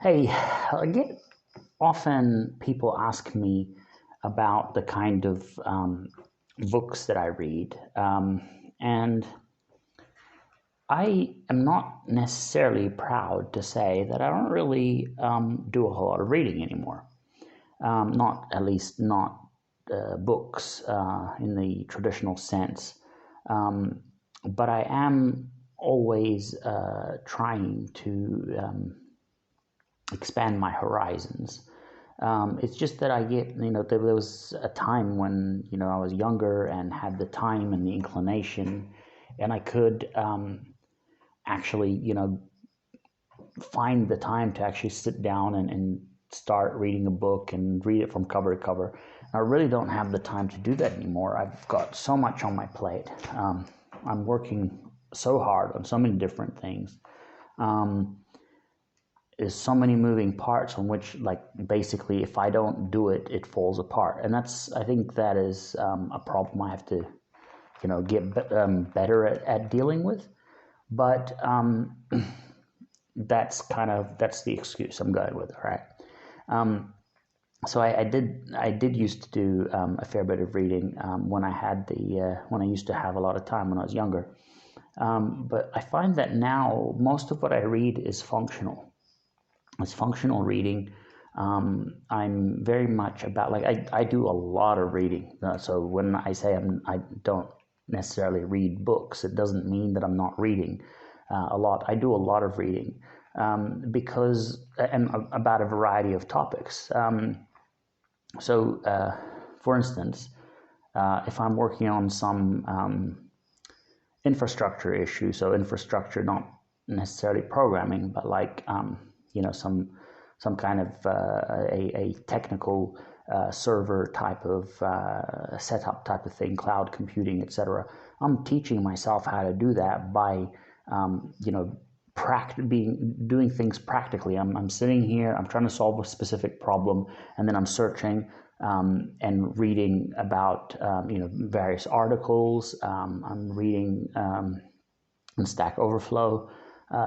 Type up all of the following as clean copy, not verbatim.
Hey, I get often people ask me about the kind of books that I read, and I am not necessarily proud to say that I don't really do a whole lot of reading anymore. Not at least not books in the traditional sense, um, but I am always trying to expand my horizons. It's just that I get, there was a time when, I was younger and had the time and the inclination, and I could actually, find the time to actually sit down and start reading a book and read it from cover to cover. I really don't have the time to do that anymore. I've got so much on my plate. I'm working so hard on so many different things. Um, there's so many moving parts on which, like, basically if I don't do it, it falls apart. And I think that is a problem I have to, get better at dealing with. But that's the excuse I'm going with, all right? So I did used to do a fair bit of reading when I used to have a lot of time when I was younger. But I find that now most of what I read is functional. It's functional reading. I'm very much about, like, I do a lot of reading. So when I say I don't necessarily read books, it doesn't mean that I'm not reading a lot. I do a lot of reading and about a variety of topics. For instance, if I'm working on some infrastructure issue, so infrastructure not necessarily programming, but like some kind of a technical server type of setup type of thing, cloud computing, etc. I'm teaching myself how to do that by doing things practically. I'm sitting here, I'm trying to solve a specific problem, and then I'm searching and reading about various articles. I'm reading on Stack Overflow,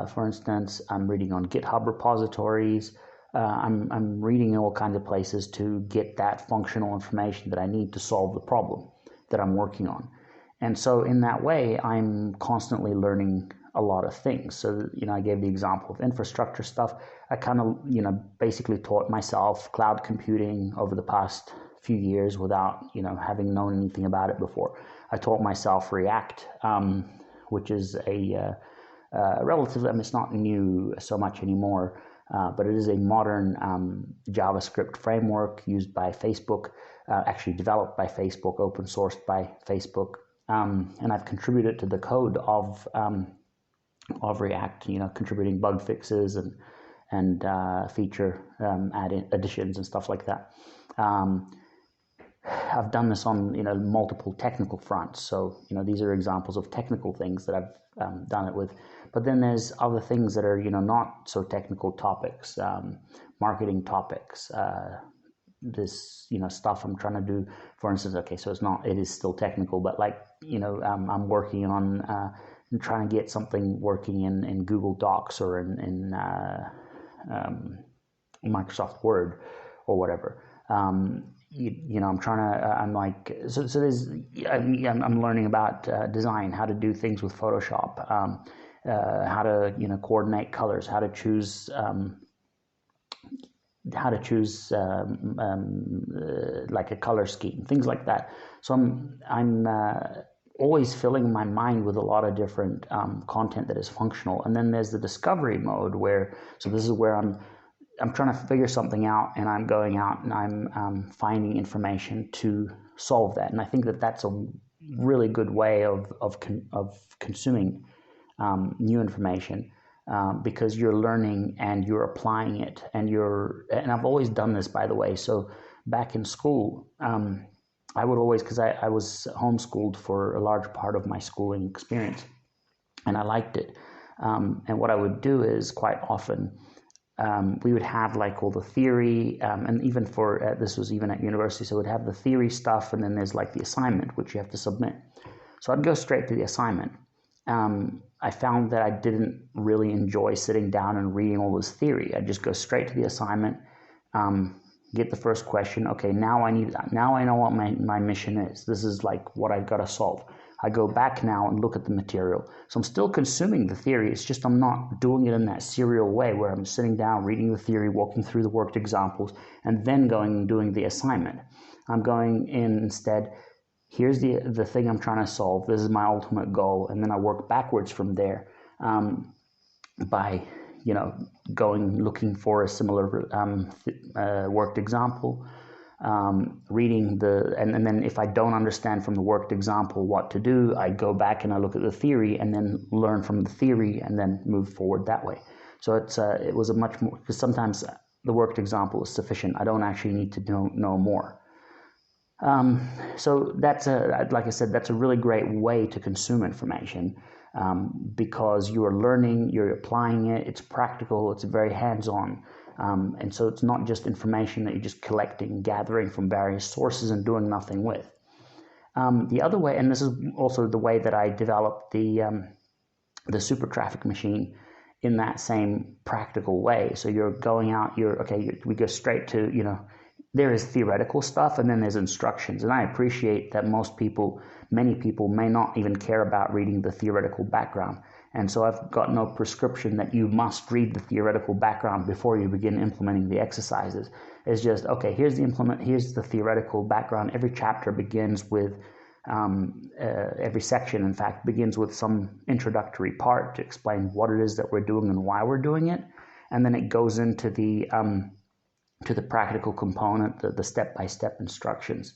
for instance. I'm reading on GitHub repositories. I'm reading all kinds of places to get that functional information that I need to solve the problem that I'm working on. And so in that way, I'm constantly learning a lot of things. So, I gave the example of infrastructure stuff. I kind of, basically taught myself cloud computing over the past few years without, having known anything about it before. I taught myself React, which is a relatively, it's not new so much anymore, but it is a modern JavaScript framework used by Facebook, actually developed by Facebook, open sourced by Facebook. And I've contributed to the code of React, contributing bug fixes and feature additions and stuff like that. I've done this on multiple technical fronts. So these are examples of technical things that I've done it with. But then there's other things that are not so technical topics, marketing topics. This stuff I'm trying to do, for instance. Okay, so it is still technical, but like I'm working on trying to get something working in Google Docs or in Microsoft Word or whatever. I'm trying to. I'm like so. There's. I'm learning about design, how to do things with Photoshop, how to coordinate colors, how to choose. Like a color scheme, things like that. So I'm always filling my mind with a lot of different content that is functional. And then there's the discovery mode so this is where I'm trying to figure something out, and I'm going out and I'm finding information to solve that. And I think that that's a really good way of consuming new information. Because you're learning and you're applying it, and I've always done this, by the way. So back in school, I would always, because I was homeschooled for a large part of my schooling experience, and I liked it. And what I would do is quite often we would have like all the theory, and even for this was even at university, so we'd have the theory stuff, and then there's like the assignment which you have to submit. So I'd go straight to the assignment. I found that I didn't really enjoy sitting down and reading all this theory. I just go straight to the assignment, get the first question. Okay, now I know what my mission is. This is like what I've got to solve. I go back now and look at the material. So I'm still consuming the theory. It's just I'm not doing it in that serial way where I'm sitting down, reading the theory, walking through the worked examples, and then going and doing the assignment. I'm going in instead, here's the thing I'm trying to solve. This is my ultimate goal. And then I work backwards from there by, looking for a similar worked example, reading and then if I don't understand from the worked example what to do, I go back and I look at the theory and then learn from the theory and then move forward that way. So it was a much more, because sometimes the worked example is sufficient. I don't actually need to know more. So like I said, that's a really great way to consume information, because you are learning, you're applying it, it's practical, it's very hands-on. And so it's not just information that you're just collecting, gathering from various sources and doing nothing with. The other way, and this is also the way that I developed the super traffic machine in that same practical way. So you're going out, we go straight to, there is theoretical stuff and then there's instructions. And I appreciate that many people may not even care about reading the theoretical background. And so I've got no prescription that you must read the theoretical background before you begin implementing the exercises. It's just, okay, here's the theoretical background. Every chapter begins with, every section, in fact, begins with some introductory part to explain what it is that we're doing and why we're doing it. And then it goes into the practical component, the step-by-step instructions.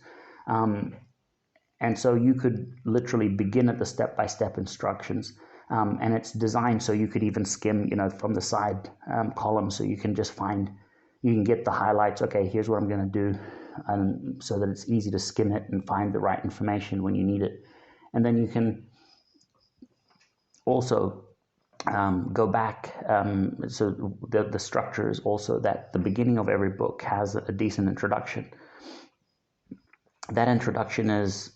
And so you could literally begin at the step-by-step instructions. And it's designed so you could even skim, from the side column, so you can get the highlights. Okay, here's what I'm going to do, and so that it's easy to skim it and find the right information when you need it. And then you can also go back. So the structure is also that the beginning of every book has a decent introduction. That introduction is,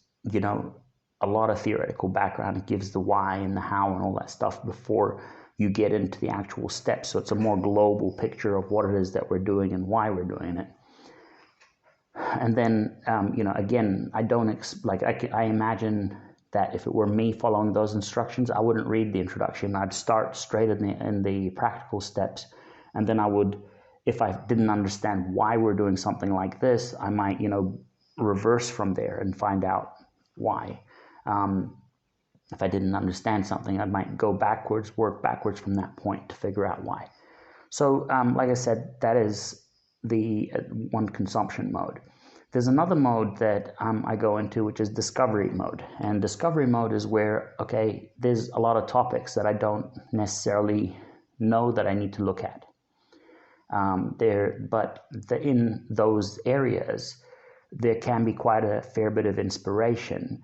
a lot of theoretical background. It gives the why and the how and all that stuff before you get into the actual steps. So it's a more global picture of what it is that we're doing and why we're doing it. And then, again, I imagine that if it were me following those instructions, I wouldn't read the introduction. I'd start straight in the practical steps. And then I would, if I didn't understand why we're doing something like this, I might, reverse from there and find out why. If I didn't understand something, I might work backwards from that point to figure out why. So, like I said, that is the one consumption mode. There's another mode that I go into, which is discovery mode. And discovery mode is where, there's a lot of topics that I don't necessarily know that I need to look at. In those areas, there can be quite a fair bit of inspiration,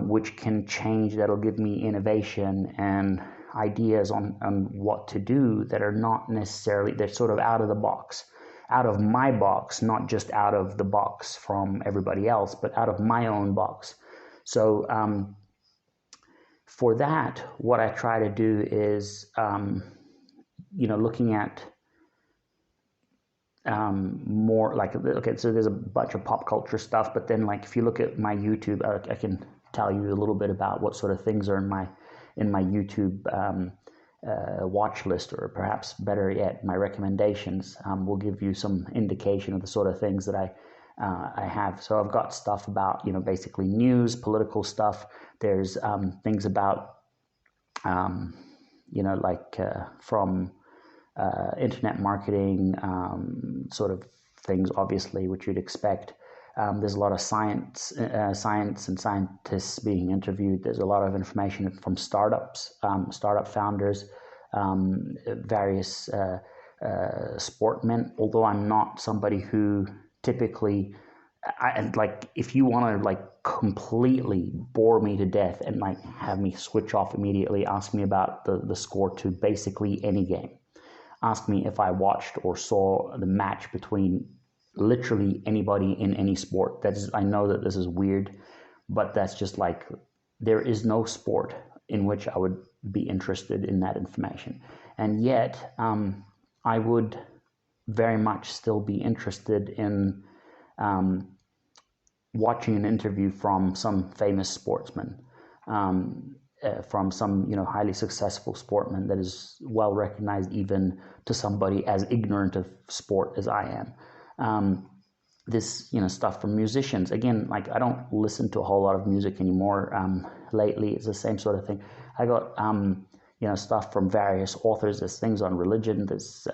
which can change, that'll give me innovation and ideas on what to do that are not necessarily, they're sort of out of the box, out of my box, not just out of the box from everybody else, but out of my own box. So for that, what I try to do is, looking at more like, so there's a bunch of pop culture stuff, but then if you look at my YouTube, I can tell you a little bit about what sort of things are in my YouTube watch list, or perhaps better yet, my recommendations will give you some indication of the sort of things that I have. So I've got stuff about, basically news, political stuff. There's things about, from internet marketing, sort of things, obviously, which you'd expect. There's a lot of science and scientists being interviewed. There's a lot of information from startups, startup founders, various sportmen. Although I'm not somebody who typically, if you want to completely bore me to death and have me switch off immediately, ask me about the score to basically any game. Ask me if I watched or saw the match between literally anybody in any sport. I know that this is weird, but that's just there is no sport in which I would be interested in that information. And yet, I would very much still be interested in watching an interview from some famous sportsman, from some highly successful sportsman that is well recognized even to somebody as ignorant of sport as I am. This stuff from musicians, again, like I don't listen to a whole lot of music anymore. Lately it's the same sort of thing. I got stuff from various authors. There's things on religion. There's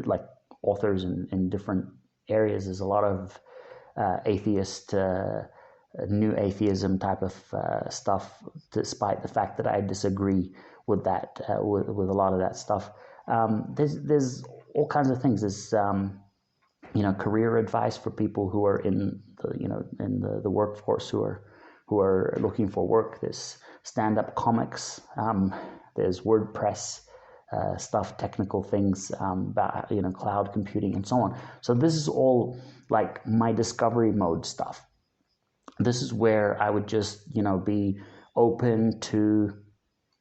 like authors in different areas. There's a lot of atheist, new atheism type of stuff, despite the fact that I disagree with that, with a lot of that stuff. There's all kinds of things. There's career advice for people who are in the workforce, who are looking for work. There's stand-up comics. There's WordPress stuff, technical things about cloud computing and so on. So this is all like my discovery mode stuff. This is where I would just be open to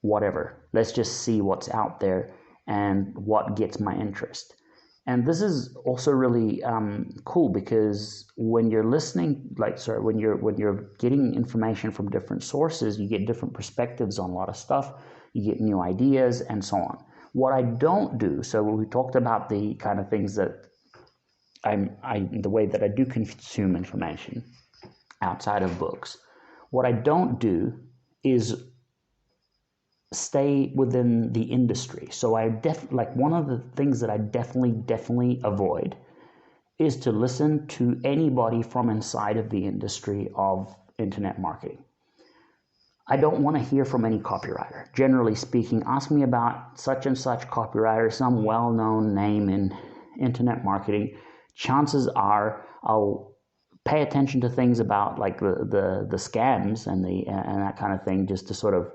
whatever. Let's just see what's out there and what gets my interest. And this is also really cool, because when you're listening, when you're getting information from different sources, you get different perspectives on a lot of stuff. You get new ideas and so on. What I don't do, so we talked about the kind of things that the way that I do consume information outside of books. What I don't do is stay within the industry. So one of the things that I definitely avoid is to listen to anybody from inside of the industry of internet marketing. I don't want to hear from any copywriter. Generally speaking, ask me about such and such copywriter, some well-known name in internet marketing. Chances are I'll pay attention to things about like the scams and that kind of thing, just to sort of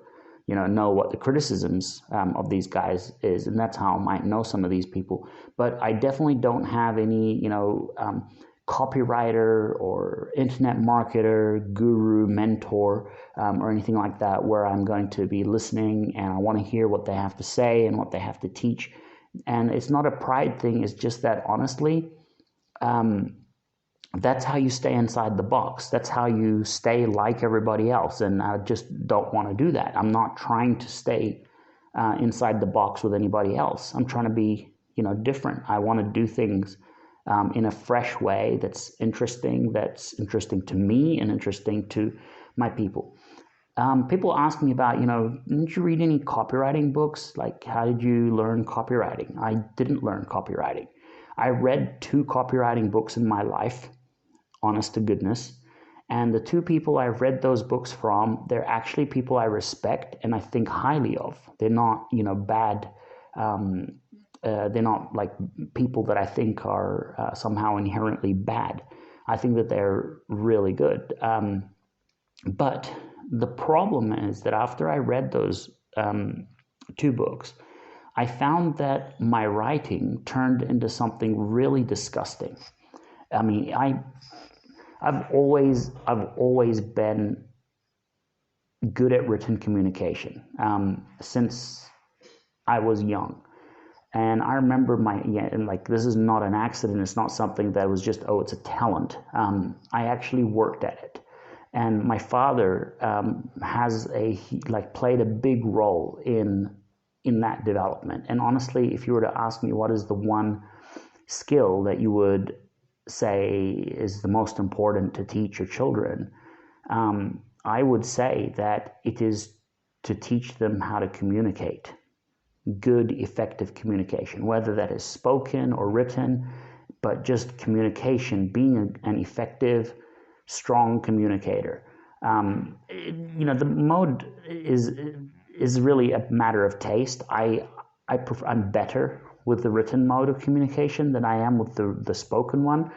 know what the criticisms of these guys is, and that's how I might know some of these people. But I definitely don't have any copywriter or internet marketer, guru, mentor, or anything like that, where I'm going to be listening and I want to hear what they have to say and what they have to teach. And it's not a pride thing. It's just that honestly, that's how you stay inside the box. That's how you stay like everybody else. And I just don't want to do that. I'm not trying to stay inside the box with anybody else. I'm trying to be, different. I want to do things in a fresh way that's interesting to me and interesting to my people. People ask me about, didn't you read any copywriting books? Like, how did you learn copywriting? I didn't learn copywriting. I read 2 copywriting books in my life, honest to goodness. And the 2 people I've read those books from, they're actually people I respect and I think highly of. They're not, bad. They're not like people that I think are somehow inherently bad. I think that they're really good. But the problem is that after I read those 2 books, I found that my writing turned into something really disgusting. I mean, I've always been good at written communication since I was young. And I remember this is not an accident. It's not something that was just, it's a talent. I actually worked at it. And my father played a big role in that development. And honestly, if you were to ask me what is the one skill that you would say is the most important to teach your children, I would say that it is to teach them how to communicate. Good, effective communication, whether that is spoken or written, but just communication, being an effective, strong communicator. The mode is really a matter of taste. I'm better with the written mode of communication than I am with the spoken one.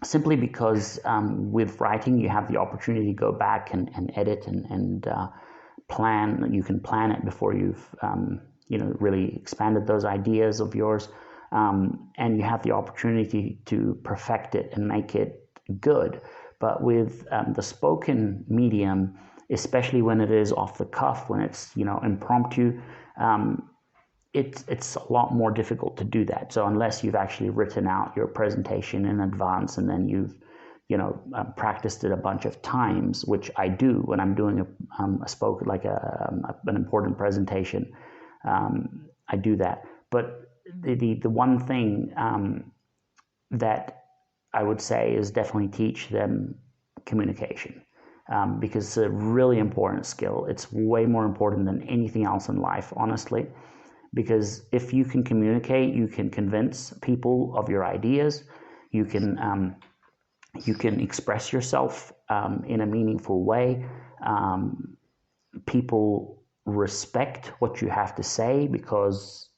Simply because with writing you have the opportunity to go back and edit and plan. You can plan it before you've really expanded those ideas of yours, and you have the opportunity to perfect it and make it good. But with the spoken medium, especially when it is off the cuff, when it's, impromptu. It's a lot more difficult to do that. So unless you've actually written out your presentation in advance and then you've practiced it a bunch of times, which I do when I'm doing an important presentation. I do that. But the one thing that I would say is definitely teach them communication, because it's a really important skill. It's way more important than anything else in life, honestly. Because if you can communicate, you can convince people of your ideas. You can express yourself in a meaningful way. People respect what you have to say because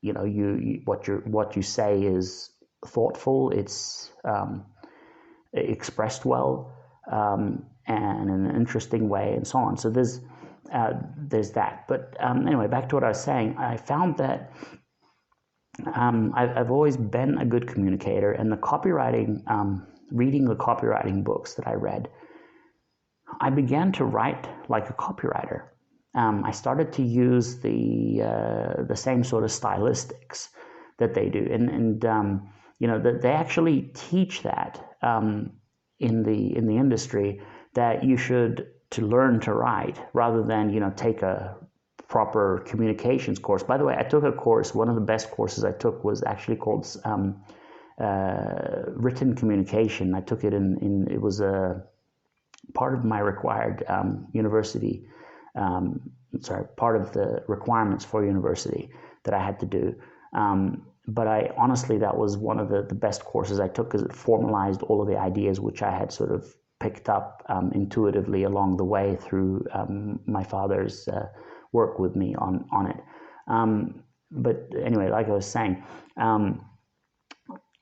what you say is thoughtful. It's expressed well and in an interesting way, and so on. So there's that. But anyway, back to what I was saying. I found that I've always been a good communicator, and the copywriting, reading the copywriting books that I read, I began to write like a copywriter. I started to use the same sort of stylistics that they do, and that they actually teach that in the industry, that you should to learn to write rather than take a proper communications course. By the way, I took a course. One of the best courses I took was actually called written communication. I took it it was a part of my required university. Part of the requirements for university that I had to do. But that was one of the best courses I took, because it formalized all of the ideas which I had sort of picked up intuitively along the way through my father's work with me on it. But anyway, like I was saying,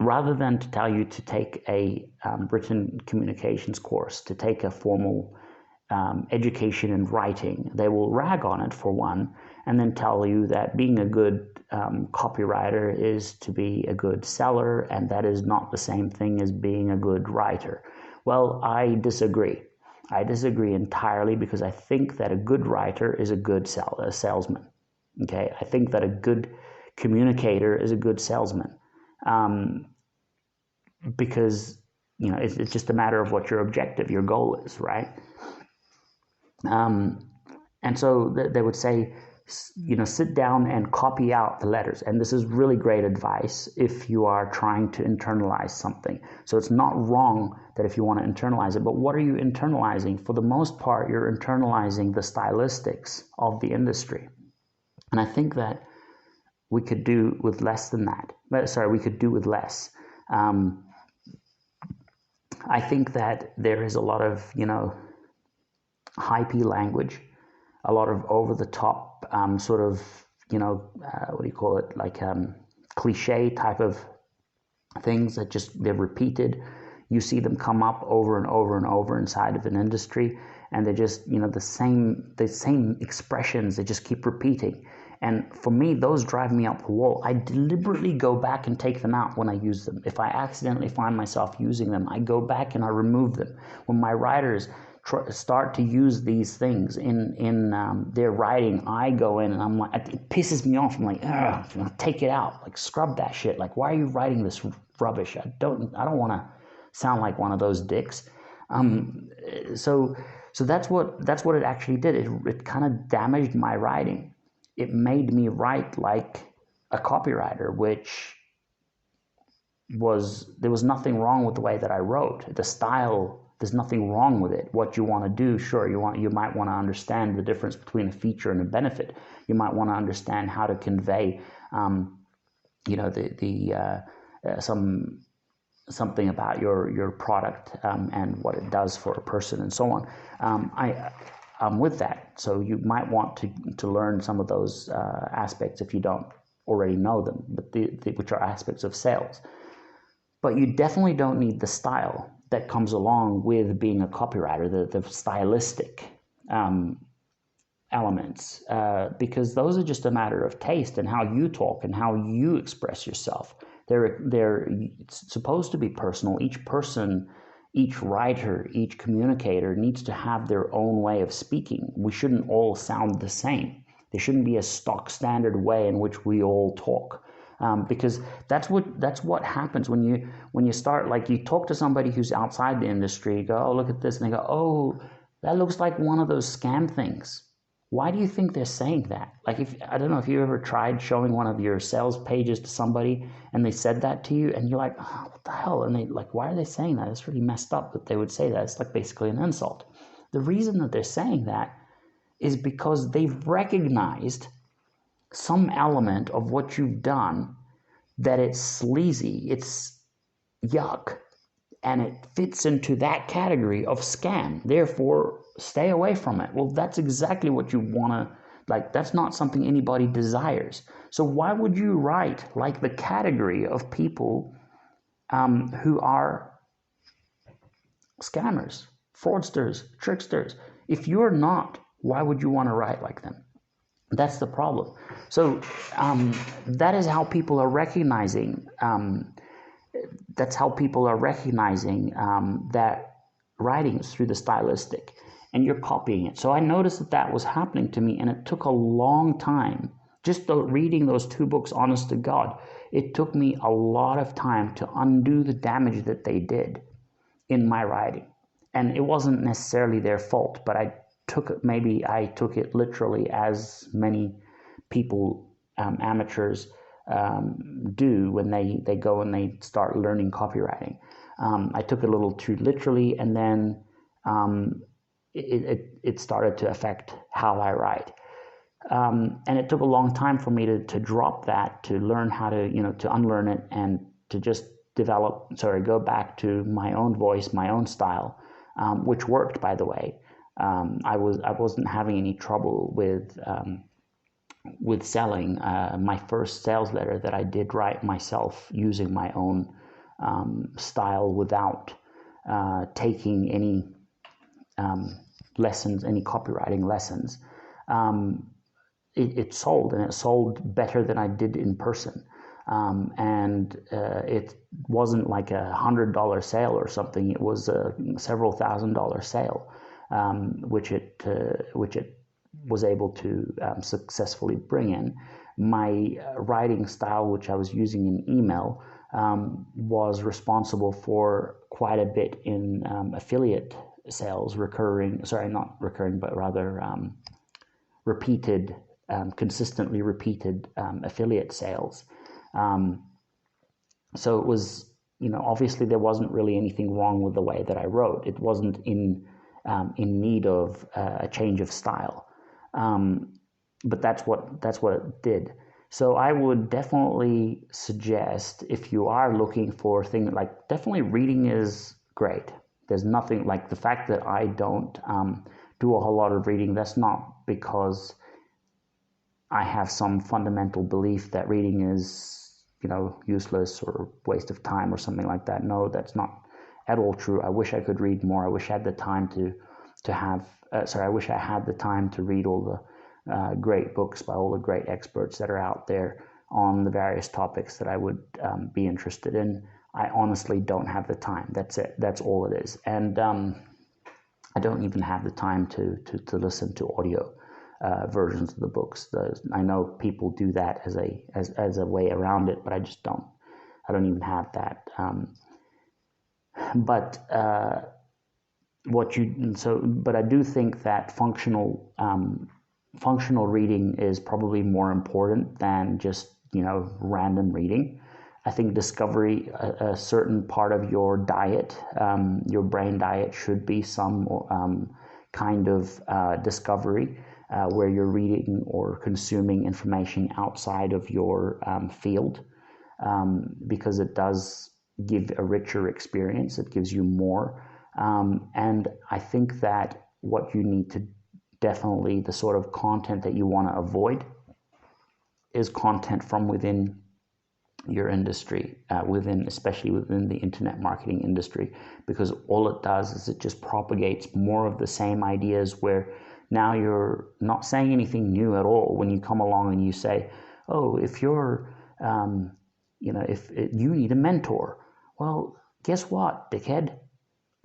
rather than to tell you to take a written communications course, to take a formal education in writing, they will rag on it for one, and then tell you that being a good copywriter is to be a good seller, and that is not the same thing as being a good writer. Well, I disagree. I disagree entirely, because I think that a good writer is a good salesman. Okay, I think that a good communicator is a good salesman, because it's just a matter of what your objective, your goal is, right? And so they would say, sit down and copy out the letters. And this is really great advice if you are trying to internalize something. So it's not wrong that if you want to internalize it, but what are you internalizing? For the most part, you're internalizing the stylistics of the industry. And I think that we could do with less than that. We could do with less. I think that there is a lot of, hypey language, a lot of over-the-top sort of, what do you call it, like cliche type of things that they're repeated. You see them come up over and over and over inside of an industry, and they're just, the same expressions, they just keep repeating. And for me, those drive me up the wall. I deliberately go back and take them out when I use them. If I accidentally find myself using them, I go back and I remove them. When my writers start to use these things in their writing, I go in and I'm like, it pisses me off. I'm like, take it out, like scrub that shit. Like, why are you writing this rubbish? I don't want to sound like one of those dicks. So that's what it actually did. It kind of damaged my writing. It made me write like a copywriter, which there was nothing wrong with the way that I wrote. The style, there's nothing wrong with it. What you want to do, sure, you might want to understand the difference between a feature and a benefit. You might want to understand how to convey, something about your product and what it does for a person and so on. I'm with that. So you might want to learn some of those aspects if you don't already know them, but which are aspects of sales. But you definitely don't need the style that comes along with being a copywriter, the stylistic elements, because those are just a matter of taste and how you talk and how you express yourself. It's supposed to be personal. Each person each writer, each communicator needs to have their own way of speaking. We shouldn't all sound the same. There shouldn't be a stock standard way in which we all talk, because that's what happens when you start, like, you talk to somebody who's outside the industry. You go, oh, look at this, and they go, oh, that looks like one of those scam things. Why do you think they're saying that? Like, I don't know if you ever tried showing one of your sales pages to somebody and they said that to you, and you're like, oh, what the hell? And they like, why are they saying that? It's really messed up that they would say that. It's like basically an insult. The reason that they're saying that is because they've recognized some element of what you've done, that it's sleazy, it's yuck, and it fits into that category of scam. Therefore, stay away from it. Well, that's exactly what you want to, like, that's not something anybody desires. So why would you write like the category of people who are scammers, fraudsters, tricksters? If you're not, why would you want to write like them? That's the problem. So that is how people are recognizing. That's how people are recognizing that writing is through the stylistic, and you're copying it. So I noticed that that was happening to me, and it took a long time. Just reading those 2 books, honest to God, it took me a lot of time to undo the damage that they did in my writing. And it wasn't necessarily their fault, but I took it literally, as many people, amateurs, do when they go and they start learning copywriting. I took it a little too literally, and then it started to affect how I write. And it took a long time for me to drop that, to learn how to, to unlearn it, and to just go back to my own voice, my own style, which worked, by the way. I wasn't having any trouble with selling. My first sales letter that I did write myself using my own style, without taking any lessons, any copywriting lessons. It sold, and it sold better than I did in person. And it wasn't like $100 sale or something. It was a several $1,000 sale, which it was able to successfully bring in. My writing style, which I was using in email, was responsible for quite a bit in affiliate sales, repeated, consistently repeated affiliate sales. So it was, obviously there wasn't really anything wrong with the way that I wrote. It wasn't in need of a change of style. But that's what it did. So I would definitely suggest, if you are looking for things, like, definitely reading is great. There's nothing like the fact that I don't do a whole lot of reading. That's not because I have some fundamental belief that reading is, useless or waste of time or something like that. No, that's not at all true. I wish I could read more. I wish I had the time I wish I had the time to read all the great books by all the great experts that are out there on the various topics that I would be interested in. I honestly don't have the time. That's it. That's all it is. And I don't even have the time to listen to audio versions of the books. I know people do that as a way around it, but I just don't. I don't even have that. But I do think that functional reading is probably more important than just random reading. I think discovery, a certain part of your diet, your brain diet, should be some kind of discovery where you're reading or consuming information outside of your field, because it does give a richer experience. It gives you more. And I think that what you need to definitely, the sort of content that you want to avoid is content from within your industry, especially within the internet marketing industry, because all it does is it just propagates more of the same ideas, where now you're not saying anything new at all when you come along and you say, oh, if you're, if you need a mentor, well, guess what, dickhead?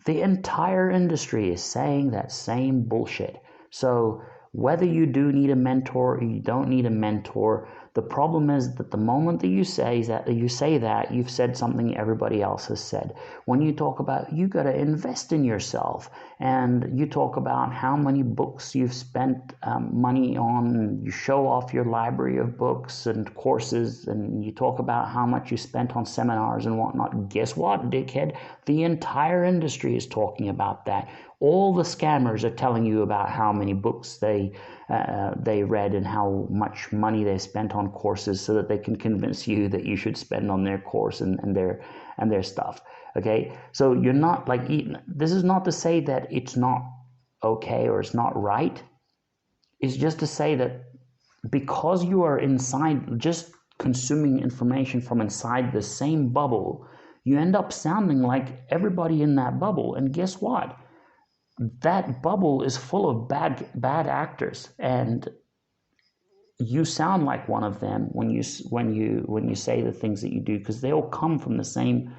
The entire industry is saying that same bullshit. So whether you do need a mentor or you don't need a mentor, the problem is that the moment that you say that, you've said something everybody else has said. When you talk about you got to invest in yourself, and you talk about how many books you've spent money on, you show off your library of books and courses, and you talk about how much you spent on seminars and whatnot. Guess what, dickhead? The entire industry is talking about that. All the scammers are telling you about how many books they read and how much money they spent on courses, so that they can convince you that you should spend on their course and their stuff. Okay, so you're not like, this is not to say that it's not okay or it's not right. It's just to say that because you are inside, just consuming information from inside the same bubble, you end up sounding like everybody in that bubble. And guess what? That bubble is full of bad actors, and you sound like one of them when you say the things that you do, because they all come from the same.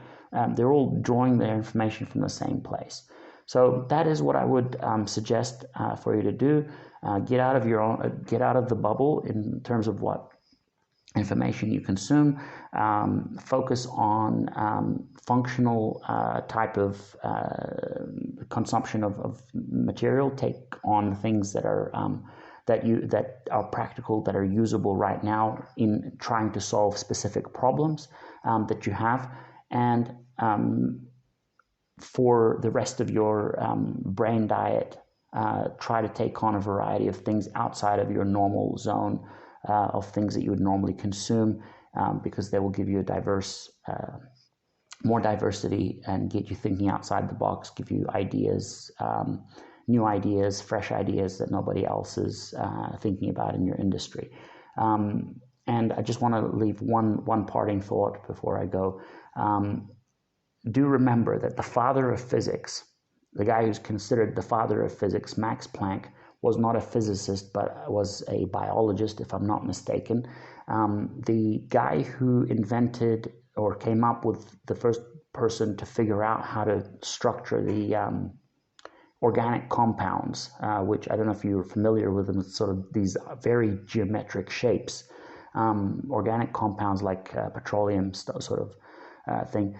They're all drawing their information from the same place. So that is what I would suggest for you to do. Get out of the bubble in terms of what information you consume. Focus on functional type of consumption of material. Take on things that are that are practical, that are usable right now in trying to solve specific problems that you have. And for the rest of your brain diet, try to take on a variety of things outside of your normal zone of things that you would normally consume, because they will give you a more diversity and get you thinking outside the box, give you ideas, new ideas, fresh ideas that nobody else is thinking about in your industry. And I just want to leave one parting thought before I go. Do remember that the father of physics, the guy who's considered the father of physics, Max Planck, was not a physicist, but was a biologist, if I'm not mistaken. The guy who invented or came up with the first person to figure out how to structure the organic compounds, which I don't know if you're familiar with them, it's sort of these very geometric shapes. Organic compounds like petroleum sort of thing,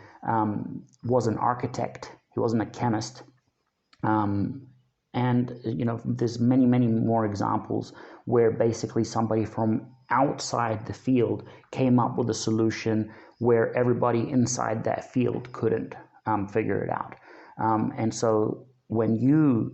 was an architect. He wasn't a chemist. And there's many more examples where basically somebody from outside the field came up with a solution where everybody inside that field couldn't figure it out. And so when you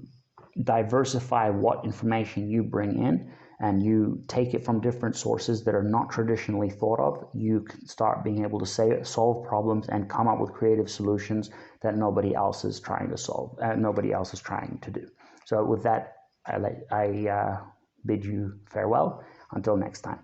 diversify what information you bring in, and you take it from different sources that are not traditionally thought of, you can start being able to solve problems and come up with creative solutions that nobody else is trying to solve, nobody else is trying to do. So with that, I bid you farewell. Until next time.